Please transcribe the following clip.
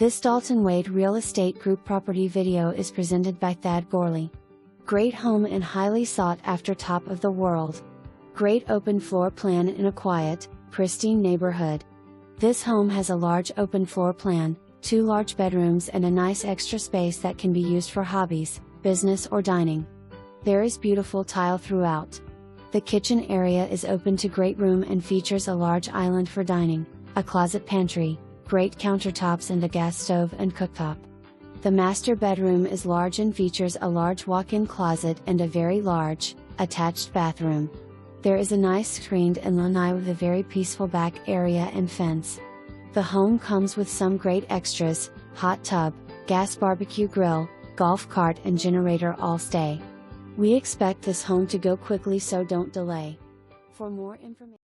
This Dalton Wade Real Estate Group property video is presented by Thad Gorley. Great home and highly sought after, top of the world. Great open floor plan in a quiet, pristine neighborhood. This home has a large open floor plan, 2 large bedrooms and a nice extra space that can be used for hobbies, business or dining. There is beautiful tile throughout. The kitchen area is open to great room and features a large island for dining, a closet pantry, great countertops and a gas stove and cooktop. The master bedroom is large and features a large walk-in closet and a very large, attached bathroom. There is a nice screened and lanai with a very peaceful back area and fence. The home comes with some great extras: hot tub, gas barbecue grill, golf cart and generator all stay. We expect this home to go quickly, so don't delay. For more information